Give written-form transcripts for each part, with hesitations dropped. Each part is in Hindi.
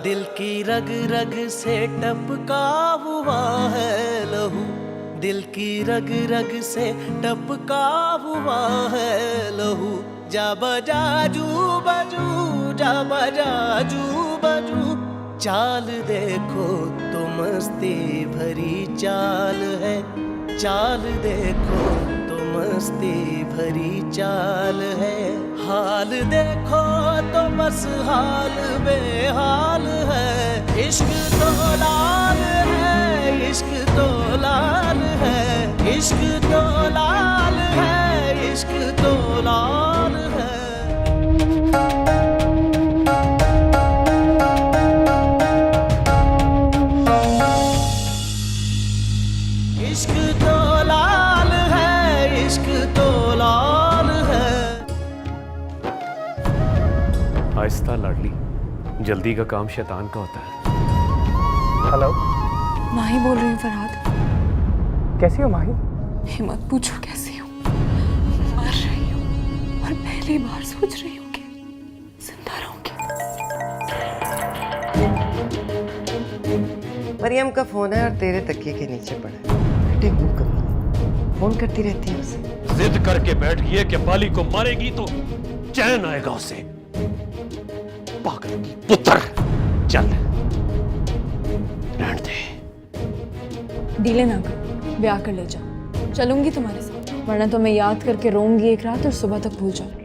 दिल की रग रग से टपका हुआ है लहू, दिल की रग रग से टपका हुआ है लहू। जा बजा जू बजू, जा बजा जू बजू, चाल देखो तो मस्ती भरी चाल है, चाल देखो तो मस्ती भरी चाल है। हाल देखो तो बस हाल बेहाल है, इश्क तो लाल है, इश्क तो लाल है, इश्क तो लाल है, इश्क तो लाल है। इश्क तो लाल है, इश्क तो लाल है। आहिस्ता लाडली, जल्दी का काम शैतान का होता है। हेलो, माही बोल रही हूँ फरहाद। कैसी हो माही? हिम्मत पूछो कैसी हूँ, मर रही हूँ और पहली बार सोच रही हूँ कि जिंदा रहूंगी। मरियम का फोन है और तेरे तकिए के नीचे पड़ा है। बेटे मुंह कभी फोन करती रहती है उसे। जिद करके बैठ गई है कि बाली को मारेगी तो चैन आएगा उसे। पागल की पुत्र, चल रहने दे। डीले ना कर, ब्याह कर ले जा। चलूंगी तुम्हारे साथ, वरना तो मैं याद करके रोऊंगी एक रात और सुबह तक भूल जाऊंगी।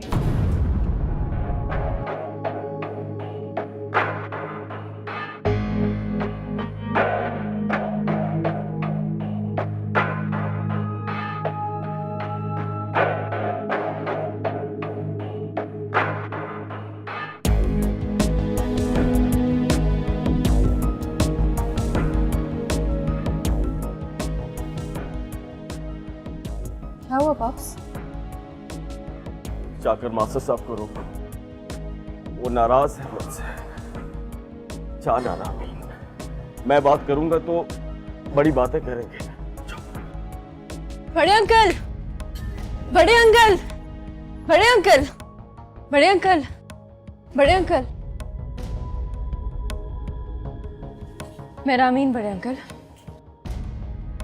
क्या हुआ पाप्स? जाकर मास्टर साहब को रोको, वो नाराज है मुझसे। जाना रामीन, मैं बात करूंगा तो बड़ी बातें करेंगे। बड़े अंकल, बड़े अंकल, बड़े अंकल, बड़े अंकल, बड़े अंकल। मैं रामीन, बड़े अंकल,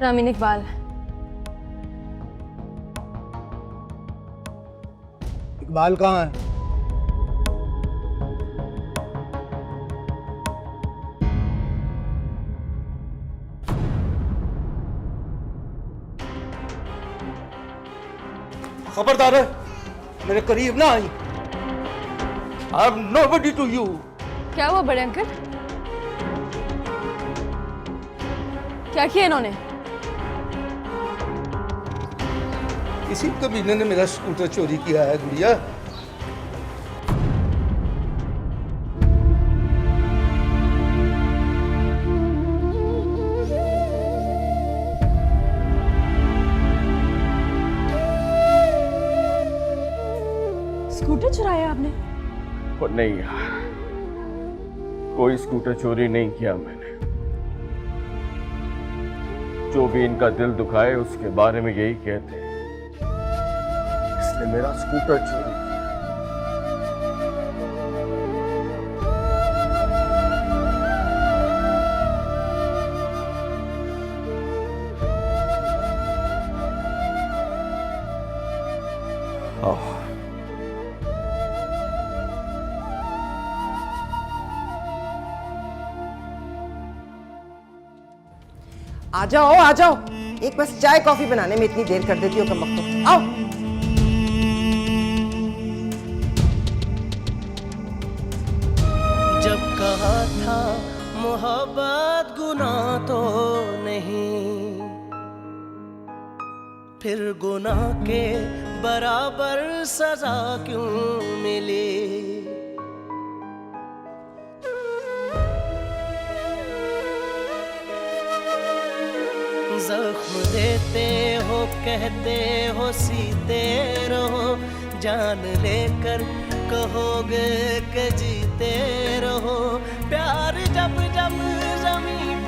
रामीन इकबाल। इकबाल कहाँ है? खबरदार है, मेरे करीब ना आई। I am nobody to you. क्या हुआ बड़े अंकल? क्या किया इन्होंने? इसी कमीने ने मेरा स्कूटर चोरी किया है गुड़िया। स्कूटर चुराया आपने? और नहीं यार, कोई स्कूटर चोरी नहीं किया मैंने। जो भी इनका दिल दुखाए उसके बारे में यही कहते हैं, इसलिए मेरा स्कूटर चोरी किया। आओ। आ जाओ आ जाओ, एक बस चाय कॉफी बनाने में इतनी देर कर देती हो कमबख्तो। आओ। जब कहा था मोहब्बत गुनाह तो नहीं, फिर गुनाह के बराबर सजा क्यों मिली? जख्म देते हो, कहते हो सीते रहो, जान लेकर कहोगे कि जीते रहो।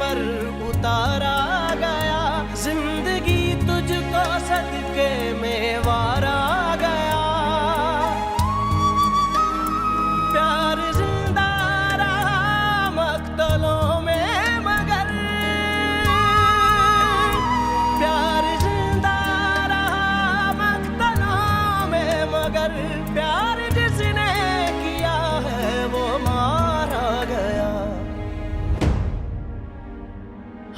पर उतारा गया, जिंदगी तुझको सदके में वारा गया। प्यार जिंदा रहा मक्तलों में मगर, प्यार जिंदा रहा मक्तलों में मगर, प्यार जिसने किया है वो मारा गया।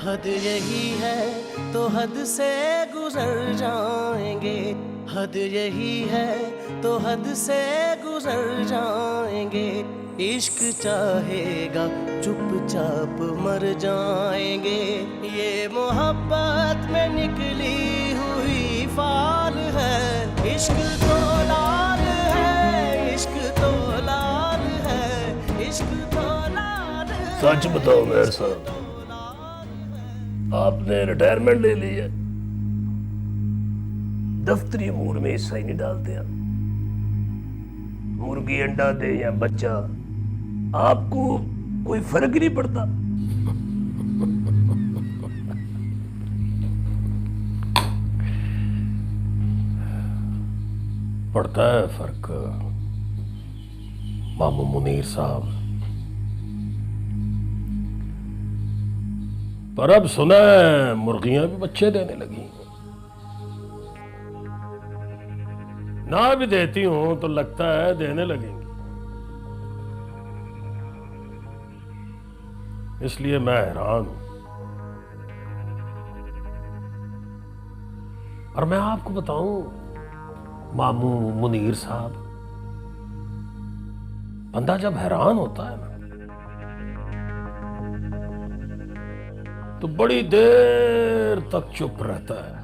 हद यही है तो हद से गुजर जाएंगे, हद यही है तो हद से गुजर जाएंगे। इश्क चाहेगा चुपचाप मर जाएंगे, ये मोहब्बत में निकली हुई फाल है। इश्क तो लाल है, इश्क तो लाल है, इश्क तो लाल है। सच बताओ मेहर साहब, आपने रिटायरमेंट ले ली है? दफ्तरी अमूर में हिस्सा ही नहीं डालते आप। मुर्गी अंडा दे या बच्चा, आपको कोई फर्क ही नहीं पड़ता। पड़ता है फर्क मामू मुनीर साहब, पर अब सुना है मुर्गियां भी बच्चे देने लगी। ना भी देती हूं तो लगता है देने लगेंगी, इसलिए मैं हैरान हूं। और मैं आपको बताऊं मामू मुनीर साहब, बंदा जब हैरान होता है ना तो बड़ी देर तक चुप रहता है।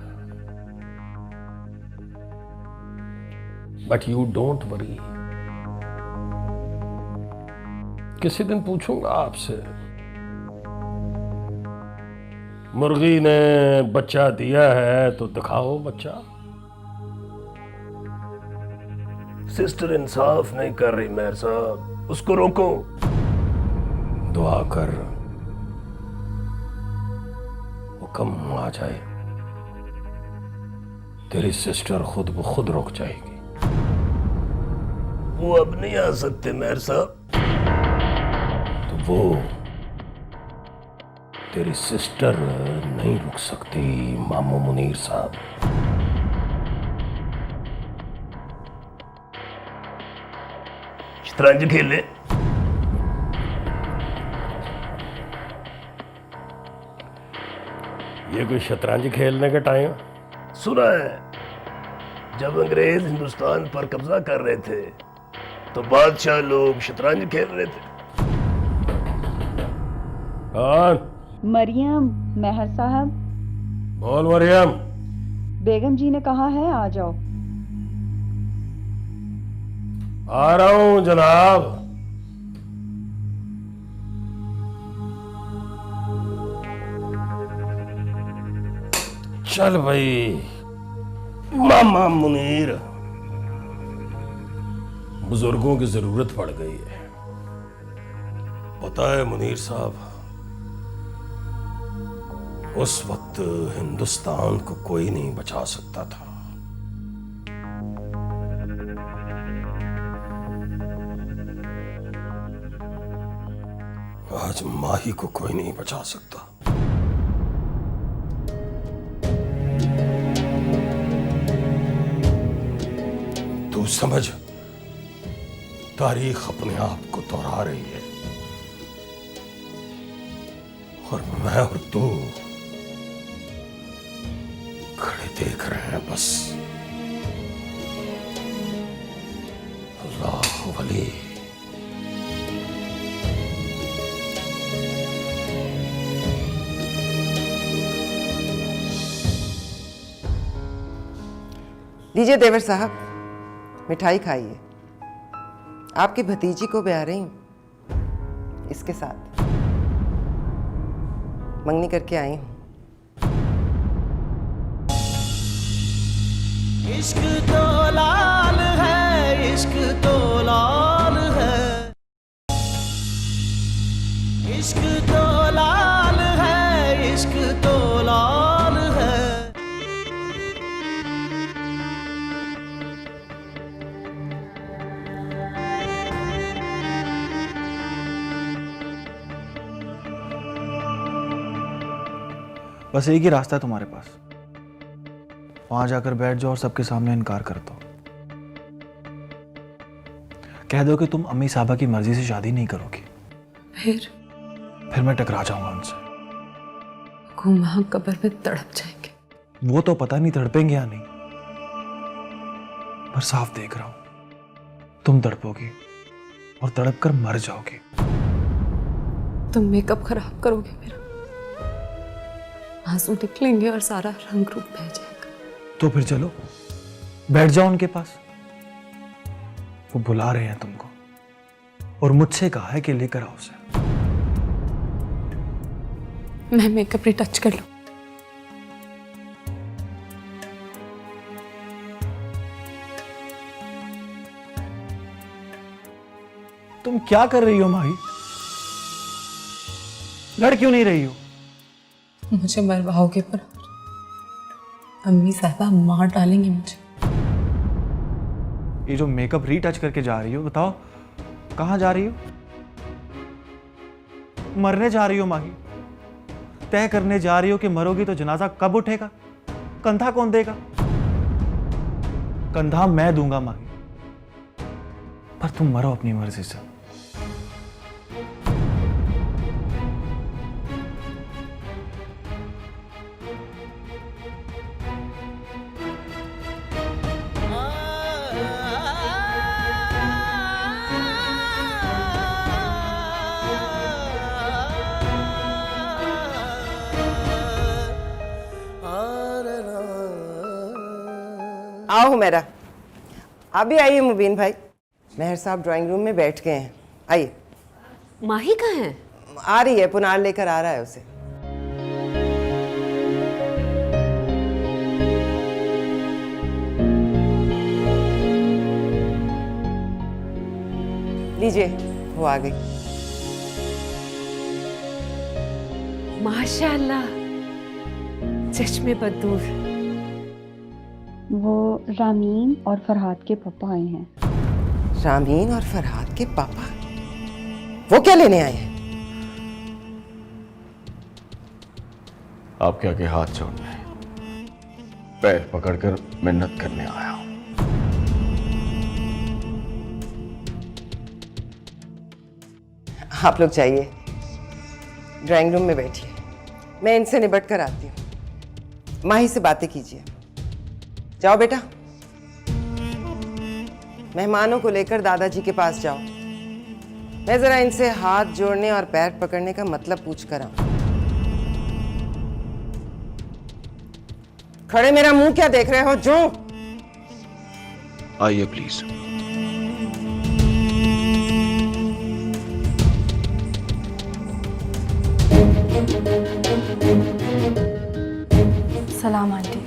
बट यू डोंट वरी, किसी दिन पूछूंगा आपसे, मुर्गी ने बच्चा दिया है तो दिखाओ बच्चा। सिस्टर इंसाफ नहीं कर रही मेहर साहब, उसको रोको। दुआ कर हुक्म आ जाए, तेरी सिस्टर खुद ब खुद रुक जाएगी। वो अब नहीं आ सकते मेहर साहब, तो वो तेरी सिस्टर नहीं रुक सकती मामू मुनीर साहब। शतरंज खेले? ये कोई शतरंज खेलने का टाइम? सुना है जब अंग्रेज हिंदुस्तान पर कब्जा कर रहे थे तो बादशाह लोग शतरंज खेल रहे थे। कौन? मरियम। मेहर साहब। बोल मरियम। बेगम जी ने कहा है आ जाओ। आ रहा हूं जनाब। चल भाई मामा मुनीर, बुजुर्गों की जरूरत पड़ गई है। पता है मुनीर साहब, उस वक्त हिंदुस्तान को कोई नहीं बचा सकता था। आज माही को कोई नहीं बचा सकता। तू समझ, तारीख अपने आप को दोहरा रही है और मैं और तू खड़े देख रहे हैं बस। अल्लाह वली। लीजिए देवर साहब, मिठाई खाइए। आपकी भतीजी को ब्याह रही हूं, इसके साथ मंगनी करके आई हूं। इश्क तो लाल है, इश्क तो लाल है, इश्क तो लाल है, इश्क तो लाल है। बस एक ही रास्ता है तुम्हारे पास, वहां जाकर बैठ जाओ और सबके सामने इनकार कर दो। कह दो कि तुम अम्मी साहबा की मर्जी से शादी नहीं करोगी। फिर मैं टकरा जाऊंगा उनसे। वहां कब्र में तड़प जाएंगे। वो तो पता नहीं तड़पेंगे या नहीं, पर साफ देख रहा हूं तुम तड़पोगी और तड़प कर मर जाओगी। तुम मेकअप खराब करोगे मेरा, आंसू निकलेंगे और सारा रंग रूप बह जाएगा। तो फिर चलो बैठ जाओ उनके पास, वो बुला रहे हैं तुमको और मुझसे कहा है कि लेकर आओ उसे। मैं मेकअप रिटच कर लूं। तुम क्या कर रही हो माही? लड़ क्यों नहीं रही हो? मुझे मरवाओगे पर अम्मी साहबा मार डालेंगी मुझे। ये जो मेकअप रीटच करके जा रही हो, बताओ कहां जा रही हो? मरने जा रही हो माही। तय करने जा रही हो कि मरोगी तो जनाजा कब उठेगा, कंधा कौन देगा? कंधा मैं दूंगा माही, पर तुम मरो अपनी मर्जी से। आओ हुमैरा, आप भी आइए। मुबीन भाई, मेहर साहब ड्राइंग रूम में बैठ गए हैं, आइए। माही कहाँ है? आ रही है, पुनार लेकर आ रहा है उसे। लीजिए, वो आ गई। माशाल्लाह, चश्मे बदूर। वो रामीन और फरहाद के पापा आए हैं। रामीन और फरहाद के पापा? वो क्या लेने आए हैं? आपके आगे हाथ जोड़ने, पैर पकड़कर मिन्नत करने आया हूं। आप लोग जाइए, ड्राइंग रूम में बैठिए, मैं इनसे निपट कर आती हूँ। माही से बातें कीजिए। जाओ बेटा, मेहमानों को लेकर दादाजी के पास जाओ। मैं जरा इनसे हाथ जोड़ने और पैर पकड़ने का मतलब पूछ कर आऊं। खड़े मेरा मुंह क्या देख रहे हो? जो आइए प्लीज। सलाम आंटी।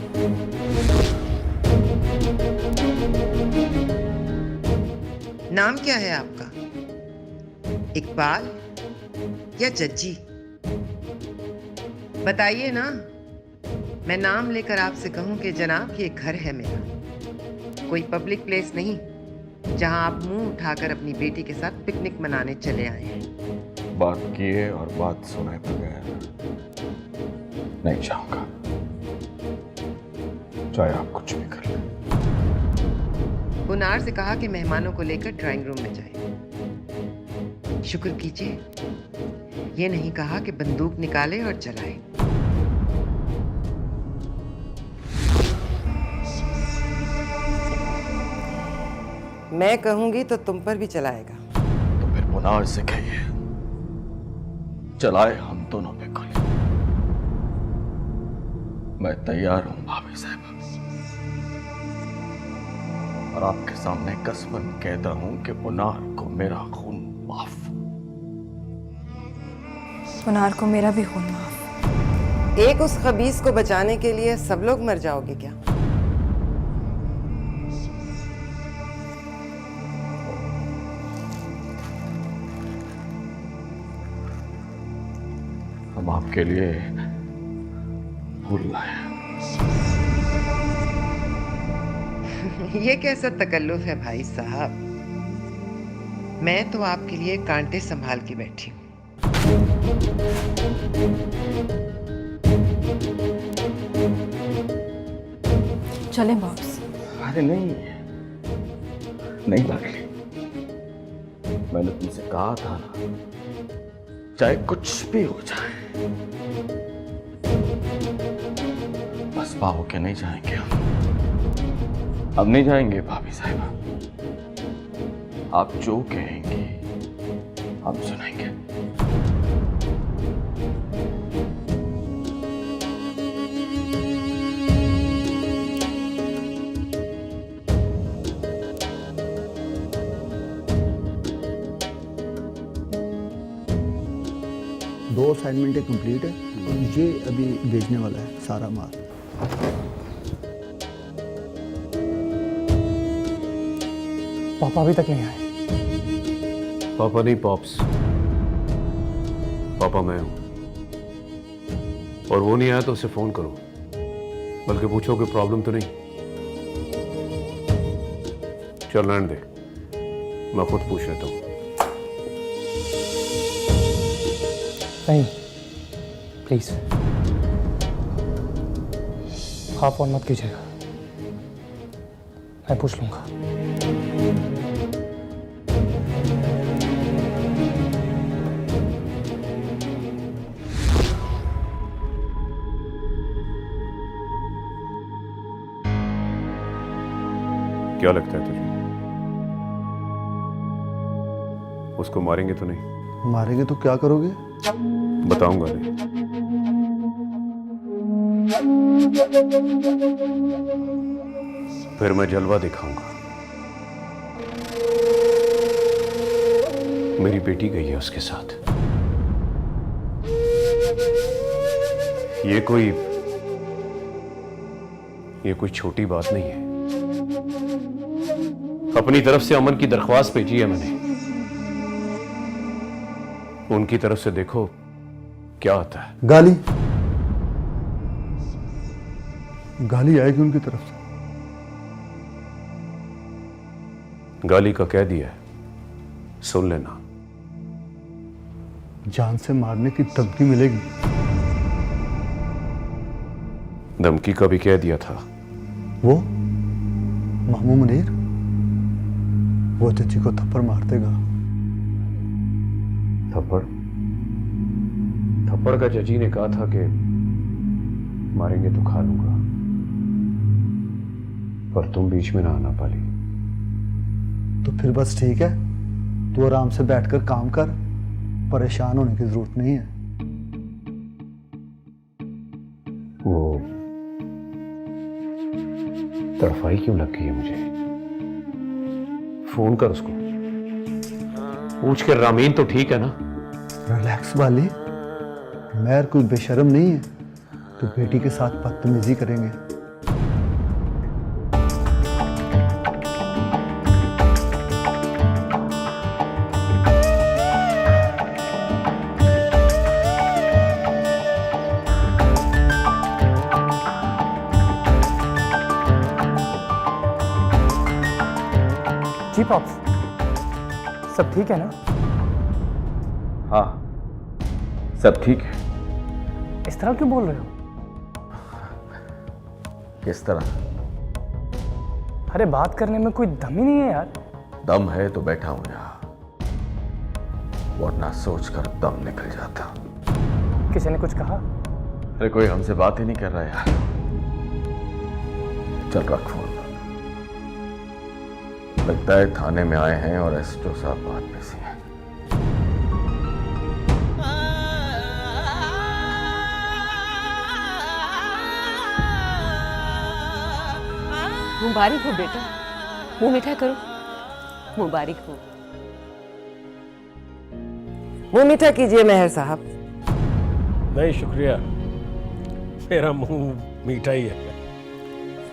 नाम क्या है आपका? इकबाल या जज्जी? बताइए ना, मैं नाम लेकर आपसे कहूं कि जनाब ये घर है मेरा, कोई पब्लिक प्लेस नहीं जहां आप मुंह उठाकर अपनी बेटी के साथ पिकनिक मनाने चले आए हैं। बात किए और बात सुने बगैर नहीं जाऊंगा, चाहे आप कुछ भी कर लें। गुनार से कहा कि मेहमानों को लेकर ड्राइंग रूम में जाए। शुक्र कीजिए, ये नहीं कहा कि बंदूक निकाले और चलाए। मैं कहूंगी तो तुम पर भी चलाएगा। तो फिर गुनार से कहिए चलाए हम दोनों पे गोली। मैं तैयार हूं भाभी साहब, और आपके सामने कसमन कहता हूं कि पुनार को मेरा खून माफ। पुनार को मेरा भी खून माफ। एक उस खबीस को बचाने के लिए सब लोग मर जाओगे क्या? हम आपके लिए भूल गए। ये कैसा तकल्लुफ है भाई साहब? मैं तो आपके लिए कांटे संभाल के बैठी हूँ। चले बॉस। अरे नहीं नहीं लाडली, मैंने तुमसे कहा था ना, चाहे कुछ भी हो जाए बस पाओ के नहीं जाएंगे हम। अब नहीं जाएंगे भाभी साहिबा, आप जो कहेंगे हम सुनेंगे। दो असाइनमेंटें कंप्लीट है और ये अभी भेजने वाला है सारा माल। पापा अभी तक नहीं आए। पापा नहीं पॉप्स, पापा मैं हूं। और वो नहीं आया तो उसे फोन करो, बल्कि पूछो कि प्रॉब्लम तो नहीं। चल रहने दे, मैं खुद पूछ लेता हूं। नहीं प्लीज, आप फोन मत कीजिएगा, मैं पूछ लूंगा। क्या लगता है तुझे, उसको मारेंगे तो नहीं? मारेंगे तो क्या करोगे? बताऊंगा नहीं। फिर मैं जलवा दिखाऊंगा। मेरी बेटी गई है उसके साथ। ये कोई छोटी बात नहीं है। अपनी तरफ से अमन की दरख्वास्त भेजी है मैंने, उनकी तरफ से देखो क्या आता है। गाली आएगी उनकी तरफ से। गाली का कह दिया है, सुन लेना। जान से मारने की धमकी मिलेगी। धमकी का भी कह दिया था। वो मामू मुनीर, वो चची को थप्पड़ मार देगा। थप्पड़ का चची ने कहा था कि मारेंगे तो खा लूंगा, पर तुम बीच में ना आना पाली। तो फिर बस ठीक है, तू आराम से बैठकर काम कर, परेशान होने की जरूरत नहीं है। वो तड़फाई क्यों लग गई है मुझे? फोन कर उसको, पूछ के रामीन तो ठीक है ना? रिलैक्स वाली, मैं कोई बेशर्म नहीं है तो बेटी के साथ बदतमीजी करेंगे। जी पॉप्स, सब ठीक है ना? हाँ सब ठीक है। इस तरह क्यों बोल रहे हो? किस तरह? अरे बात करने में कोई दम ही नहीं है यार। दम है तो बैठा हूं यहाँ, वरना सोचकर दम निकल जाता। किसी ने कुछ कहा? अरे कोई हमसे बात ही नहीं कर रहा यार। चल रख फोन। लगता है थाने में आए हैं और एसएचओ साहब बात में से हैं। मुबारक हो बेटा, मुंह मीठा करो। मुबारक हो। मुंह मीठा कीजिए मेहर साहब। नहीं शुक्रिया, मेरा मुंह मीठा ही है।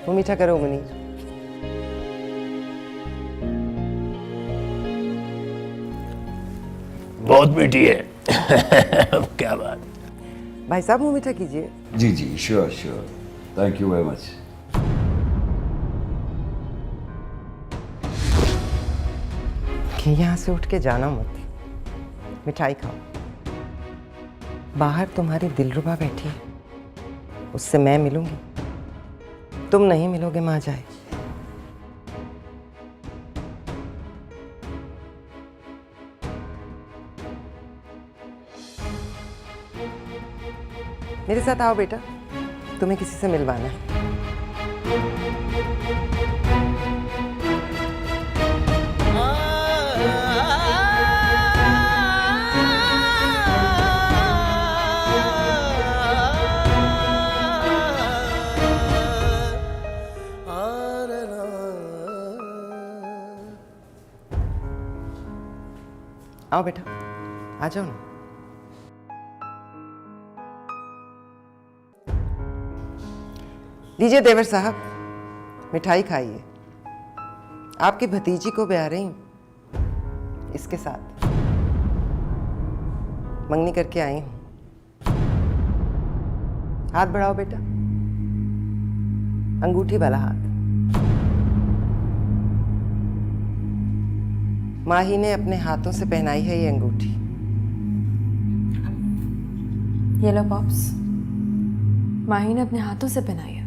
मुंह मीठा करो मुनीर। बहुत मीठी है। क्या बात। भाई साहब मुंह मीठा कीजिए। जी जी sure sure, thank you very much. कि यहाँ से उठ के जाना मत, मिठाई खाओ। बाहर तुम्हारी दिलरुबा बैठी है, उससे मैं मिलूंगी, तुम नहीं मिलोगे माँ जाए। मेरे साथ आओ बेटा, तुम्हें किसी से मिलवाना है। आओ बेटा, आ जाओ ना। लीजिए देवर साहब, मिठाई खाइए। आपकी भतीजी को ब्याह रही हूं, इसके साथ मंगनी करके आई हूं। हाथ बढ़ाओ बेटा, अंगूठी वाला हाथ। माही ने अपने हाथों से पहनाई है ये अंगूठी। ये लो पॉप्स, माही ने अपने हाथों से पहनाई है,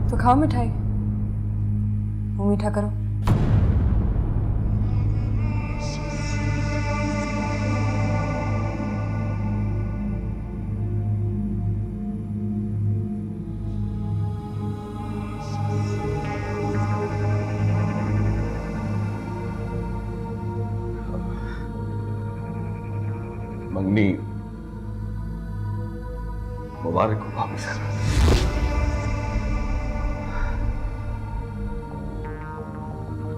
तो खाओ मिठाई, मुंह मीठा करो। मंगनी मुबारक हो भाभी साहब।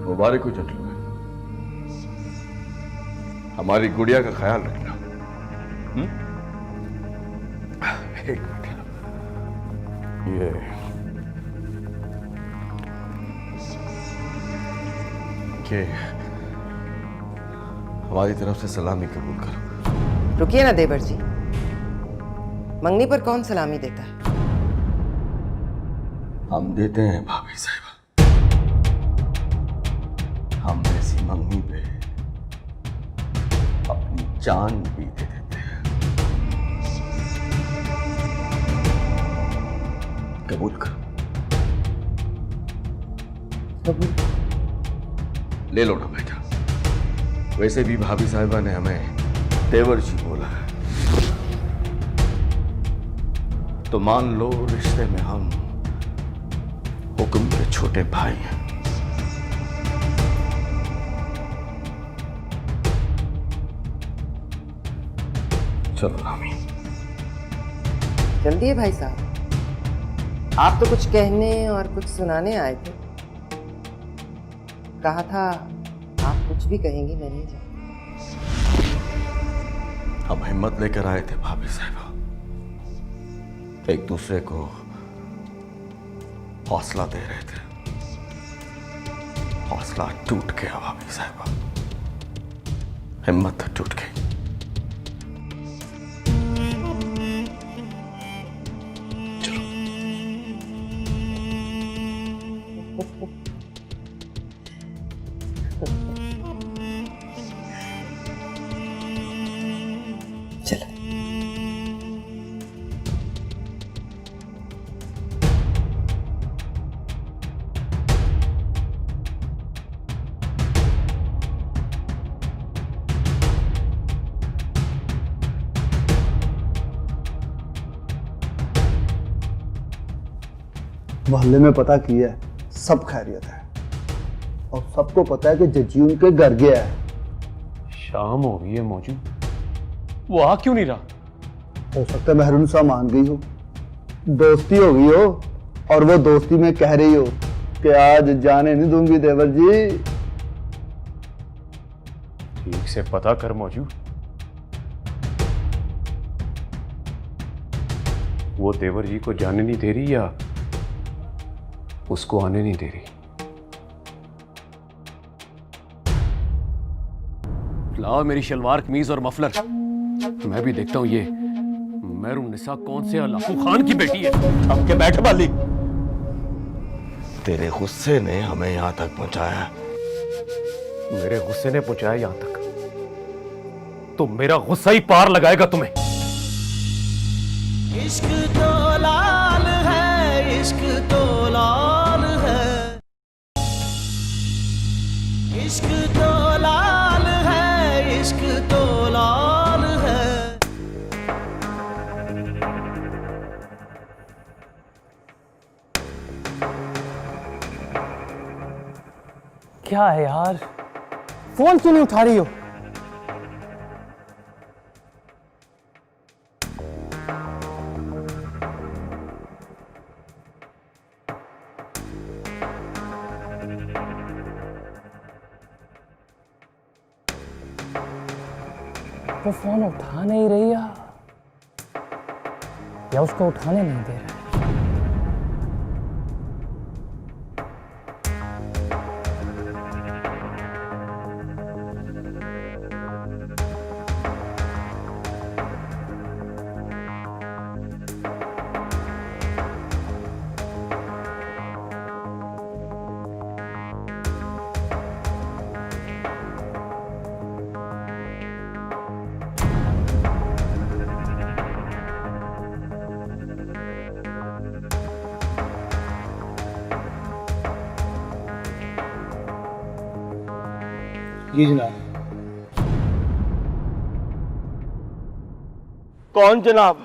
मुबारक हो जटलू, हमारी गुड़िया का ख्याल रखना। एक मिनट, ये हमारी तरफ से सलामी कबूल करो। रुकिए ना देवर जी, मंगनी पर कौन सलामी देता है? हम देते हैं भाभी साहिबा, हम ऐसी मंगनी पे अपनी जान भी दे देते हैं। कबूल करो। कबूल ले लो ना बेटा। वैसे भी भाभी साहिबा ने हमें देवर जी बोला है, तो मान लो रिश्ते में हम हुक्म के छोटे भाई हैं। चलो रामी। जल्दी है भाई साहब, आप तो कुछ कहने और कुछ सुनाने आए थे। कहा था आप कुछ भी कहेंगी मैं नहीं जानती। हम हिम्मत लेकर आए थे भाभी साहिबा, एक दूसरे को हौसला दे रहे थे। हौसला टूट गया भाभी साहिबा, हिम्मत टूट गई। चलो मोहल्ले में पता किया है, सब खैरियत है और सबको पता है कि जज्जी उनके घर गया है। शाम हो गई है मौजू, वो आ क्यों नहीं रहा? हो सकता है महरून सा मान गई हो, दोस्ती हो गई हो और वो दोस्ती में कह रही हो कि आज जाने नहीं दूंगी देवर जी। ठीक से पता कर मौजू, वो देवर जी को जाने नहीं दे रही या उसको आने नहीं दे रही? लाओ मेरी शलवार कमीज और मफलर, मैं भी देखता हूं ये मेहरुन्निसा कौन से अलाकू खान की बेटी है? अब के बैठे बाली। तेरे गुस्से ने हमें यहां तक पहुंचाया। मेरे गुस्से ने पहुंचाया यहां तक, तो मेरा गुस्सा ही पार लगाएगा तुम्हें। इश्क तो लाल है, इश्क तो लाल है, इश्क तो लाल है, इश्क तो लाल है। क्या है यार, फोन क्यों नहीं उठा रही हो? वो फोन उठा नहीं रही या उसको उठाने नहीं दे रहा है। जी जनाब। कौन जनाब?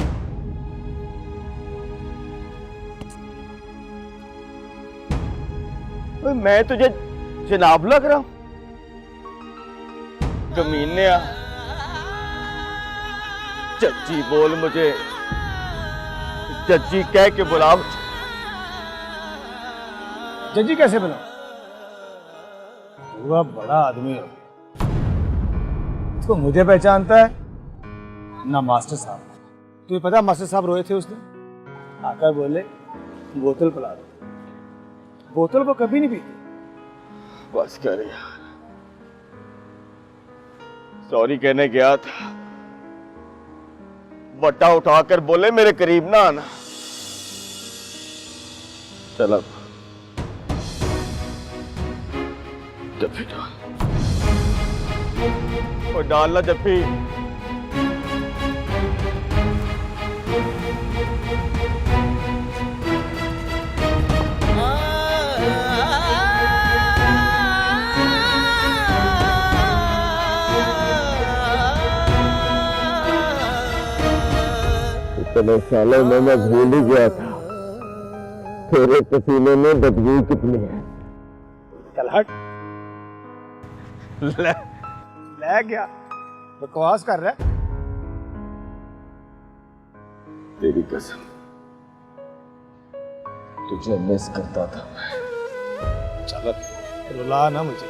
मैं तुझे जनाब लग रहा हूं? कमीने आ, चच्ची बोल मुझे, चच्ची कह के बुला। जजी कैसे बना? हुआ बड़ा आदमी है, तो मुझे पहचानता है ना मास्टर साहब। तुम्हें पता मास्टर साहब रोए थे उस दिन, आकर बोले बोतल पिला दो। बोतल को कभी नहीं पीते। बस कर यार, सॉरी कहने गया था, बट्टा उठाकर बोले मेरे करीब ना आना। चल अब जफ्फी डाल, और डालना जफ्फी। इतने सालों में मैं भूल ही गया था तेरे पसीने में बदबू कितनी है। चल हट। ले गया, बकवास कर रहा है। तेरी कसम, तुझे मिस करता था मैं। चल रुला ना मुझे।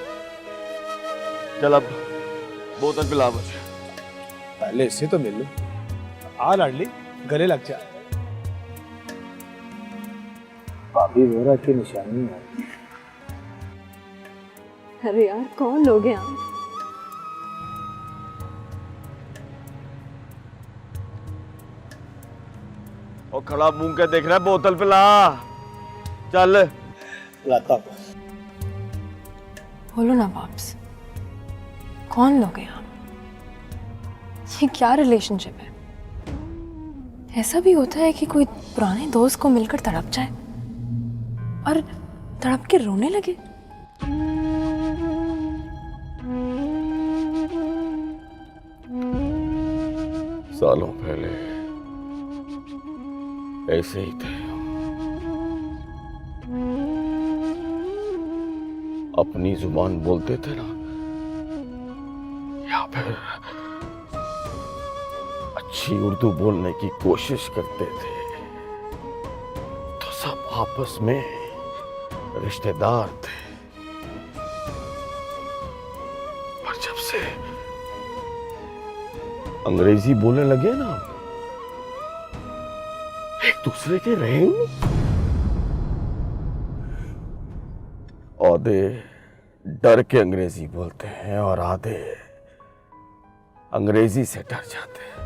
चल अब बोतल पिला मुझे। पहले इससे तो मिल लो। आ लाडली, गले लग जा। भाभी वोरा की निशानी है। अरे यार, कौन लोग हैं आप? और खड़ा मुंह के देख रहा है, बोतल पिला। चल लाता। बोलो ना पॉप्स, कौन लोग हैं आप? ये क्या रिलेशनशिप है? ऐसा भी होता है कि कोई पुराने दोस्त को मिलकर तड़प जाए और तड़प के रोने लगे? सालों पहले ऐसे ही थे। अपनी जुबान बोलते थे ना, या फिर अच्छी उर्दू बोलने की कोशिश करते थे, तो सब आपस में रिश्तेदार थे। पर जब से अंग्रेजी बोलने लगे ना, एक दूसरे के रहे नहीं। आधे डर के अंग्रेजी बोलते हैं और आधे अंग्रेजी से डर जाते हैं।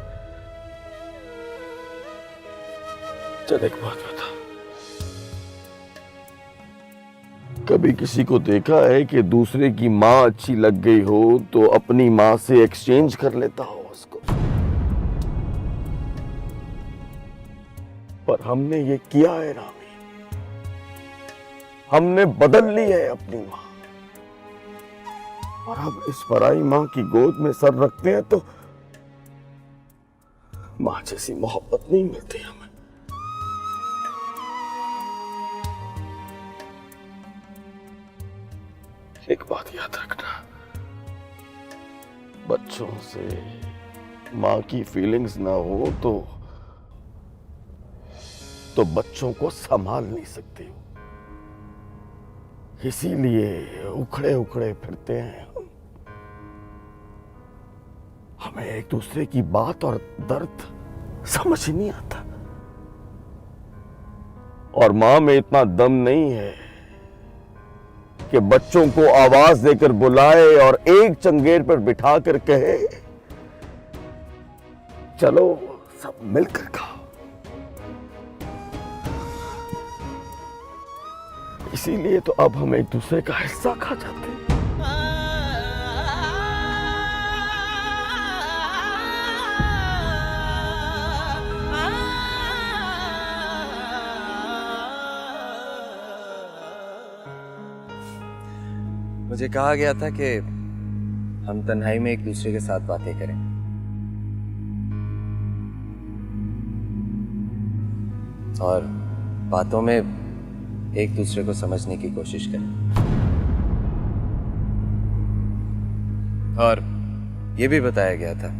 चल एक बात बता, कभी किसी को देखा है कि दूसरे की माँ अच्छी लग गई हो तो अपनी माँ से एक्सचेंज कर लेता हो उसको? पर हमने ये किया है रामी, हमने बदल ली है अपनी माँ, और अब इस पराई माँ की गोद में सर रखते हैं तो माँ जैसी मोहब्बत नहीं मिलती हमें। एक बात याद रखना, बच्चों से माँ की फीलिंग्स ना हो तो बच्चों को संभाल नहीं सकती, इसीलिए उखड़े उखड़े फिरते हैं। हमें एक दूसरे की बात और दर्द समझ ही नहीं आता, और मां में इतना दम नहीं है कि बच्चों को आवाज देकर बुलाए और एक चंगेर पर बिठा कर कहे चलो सब मिलकर खाओ। इसीलिए तो अब हम एक दूसरे का हिस्सा खा जाते हैं। मुझे कहा गया था कि हम तन्हाई में एक दूसरे के साथ बातें करें, और बातों में एक दूसरे को समझने की कोशिश करें। और ये भी बताया गया था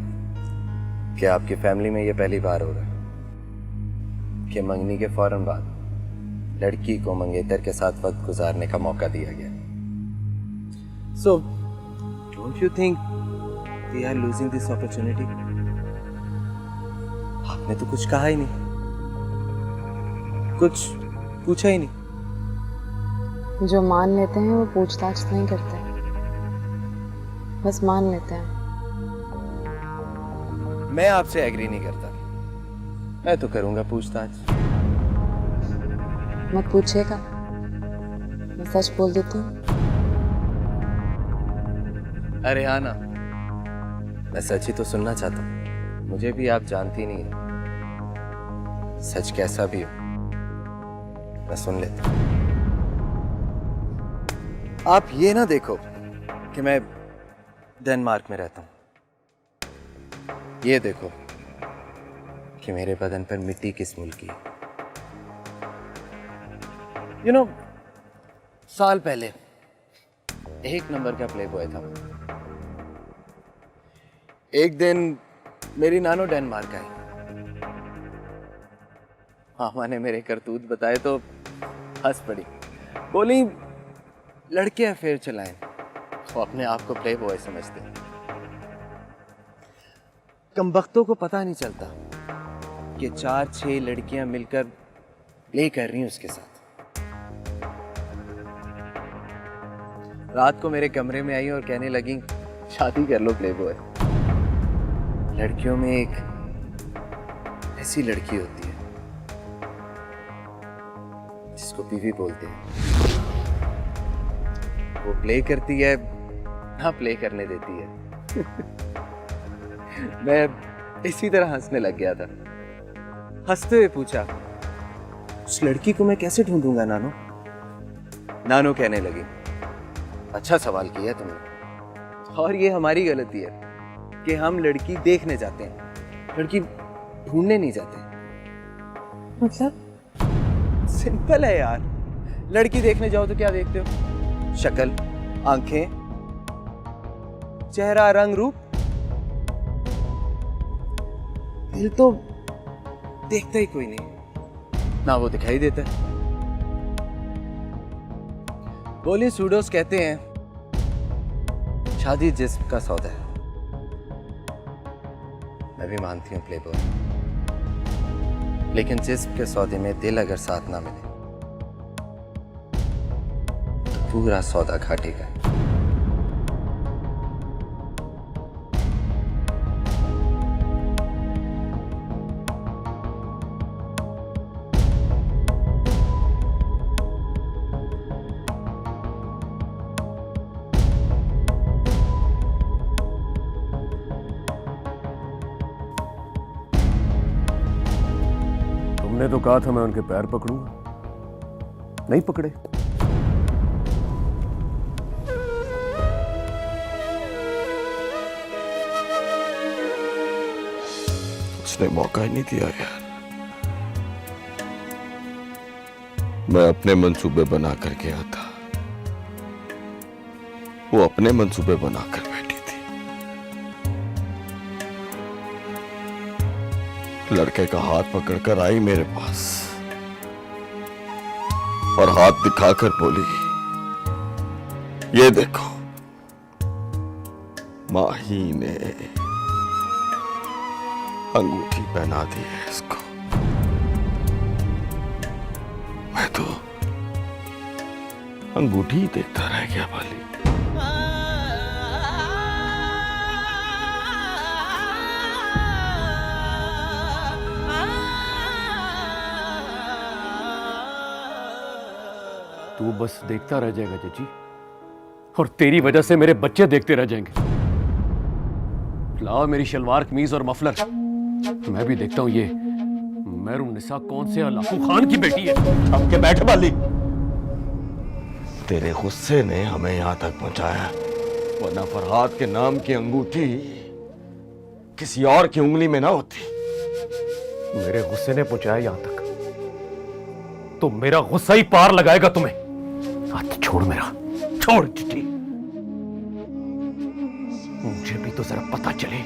कि आपकी फैमिली में ये पहली बार होगा कि मंगनी के फौरन बाद लड़की को मंगेतर के साथ वक्त गुजारने का मौका दिया गया। So, don't you think we are losing this opportunity? आपने तो कुछ कहा ही नहीं, कुछ पूछा ही नहीं। जो मान लेते हैं वो पूछताछ नहीं करते, बस मान लेते हैं। मैं आपसे एग्री नहीं करता, मैं तो करूंगा पूछताछ। मत पूछिएगा, मैं सच बोल देती हूँ। अरे हाँ ना, मैं सच ही तो सुनना चाहता हूँ। मुझे भी आप जानती नहीं है, सच कैसा भी हो मैं सुन लेता हूँ। आप ये ना देखो कि मैं डेनमार्क में रहता हूँ, ये देखो कि मेरे बदन पर मिट्टी किस मुल्क की है। यू नो, साल पहले एक नंबर का प्ले बॉय था। एक दिन मेरी नानो डेनमार्क आई, मामा ने मेरे करतूत बताए तो हंस पड़ी, बोली लड़के अफेयर चलाएं तो अपने आप को प्ले बॉय समझते हैं। कमबख्तों को पता नहीं चलता कि 4-6 लड़कियां मिलकर प्ले कर रही हैं उसके साथ। रात को मेरे कमरे में आई और कहने लगी शादी कर लो प्ले बॉय। लड़कियों में एक ऐसी लड़की होती है जिसको बीवी बोलते हैं, वो प्ले करती है ना प्ले करने देती है। मैं इसी तरह हंसने लग गया था। हंसते हुए पूछा, उस लड़की को मैं कैसे ढूंढूंगा नानो? नानो कहने लगी, अच्छा सवाल किया तुमने, और ये हमारी गलती है कि हम लड़की देखने जाते हैं, लड़की ढूंढने नहीं जाते। मतलब? सिंपल है यार, लड़की देखने जाओ तो क्या देखते हो? शक्ल, आंखें, चेहरा, रंग, रूप। दिल तो देखता ही कोई नहीं, ना वो दिखाई देता है। बोली सूडोस कहते हैं शादी जिस्म का सौदा है। मैं भी मानती हूँ प्ले बॉय, लेकिन जिस्म के सौदे में दिल अगर साथ ना मिले तो पूरा सौदा घाटे का। तुमने तो कहा था मैं उनके पैर पकड़ूंगा, नहीं पकड़े। उसने मौका ही नहीं दिया यार। मैं अपने मंसूबे बना कर गया था, वो अपने मंसूबे बनाकर बैठी थी। लड़के का हाथ पकड़कर आई मेरे पास और हाथ दिखाकर बोली, ये देखो माही ने अंगूठी पहना दी है इसको। मैं तो अंगूठी ही देखता रह गया बाली। तू बस देखता रह जाएगा चाची, और तेरी वजह से मेरे बच्चे देखते रह जाएंगे। लाओ मेरी शलवार कमीज और मफलर, मैं भी देखता हूं ये मेहरुन्निसा कौन से अलाकू खान की बेटी है। हम के बैठे बाली, तेरे गुस्से ने हमें यहां तक पहुंचाया, वरना फरहाद के नाम की अंगूठी किसी और की उंगली में ना होती। मेरे गुस्से ने पहुंचाया यहां तक, तो मेरा गुस्सा ही पार लगाएगा तुम्हें। हाथ छोड़ मेरा, छोड़ चिट्ठी। मुझे भी तो जरा पता चले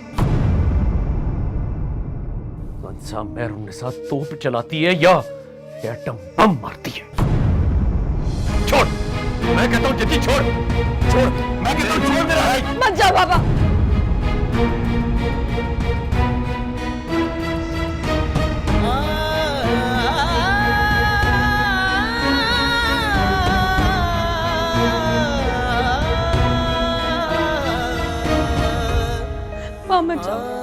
मनसा मेहरुन्निसा तोप चलाती है या एटम बम मारती है। छोड़, मैं कहता हूं चिट्ठी छोड़, छोड़, मैं कहता हूं छोड़ मेरा भाई। मत जा बाबा। मत जाओ।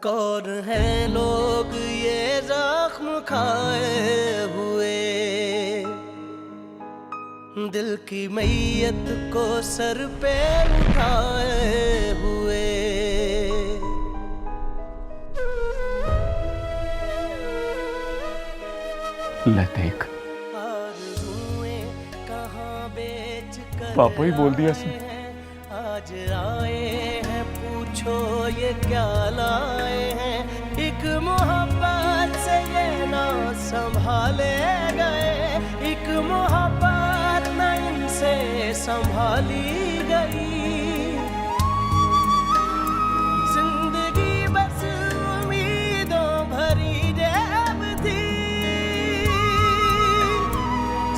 कौन है लोग ये जख्म खाए हुए, दिल की मैयत को सर पे उठाए हुए। ले देख, पापा ही बोल दिया सर। आज आए हैं पूछो ये क्या लाए हैं, एक मोहब्बत से ये ना संभाले गए, एक मोहब्बत न इनसे संभाली गई। जिंदगी बस उम्मीदों भरी जेब थी,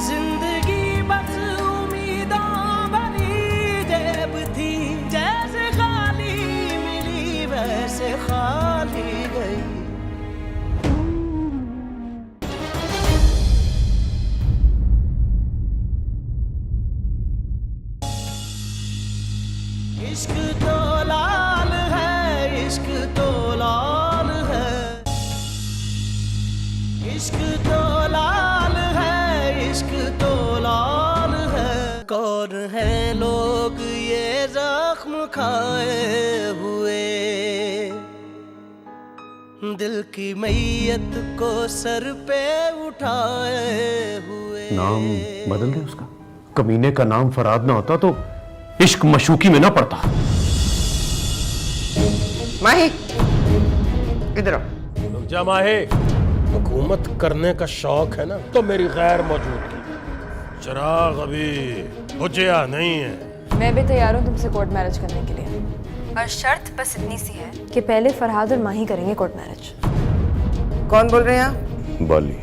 जिंदगी बस उम्मीदों भरी जेब थी, जैसे खाली मिली वैसे खाली गई। इश्क तो लाल है, इश्क तो लाल है, इश्क तो लाल है, इश्क तो लाल है। कौन है लोग ये जख्म खाए हुए, दिल की मैयत को सर पे उठाए हुए। नाम बदल दे उसका, कमीने का नाम फरहाद ना होता तो इश्क मशूकी में ना पड़ता। माही, इधर आओ। रुक जा माही, हुकूमत करने का शौक है ना तो मेरी गैर मौजूदगी। चिराग अभी बुझिया नहीं है। मैं भी तैयार हूँ तुमसे कोर्ट मैरिज करने के लिए, पर शर्त बस इतनी सी है कि पहले फरहाद और माही करेंगे कोर्ट मैरिज। कौन बोल रहे हैं आप? बाली।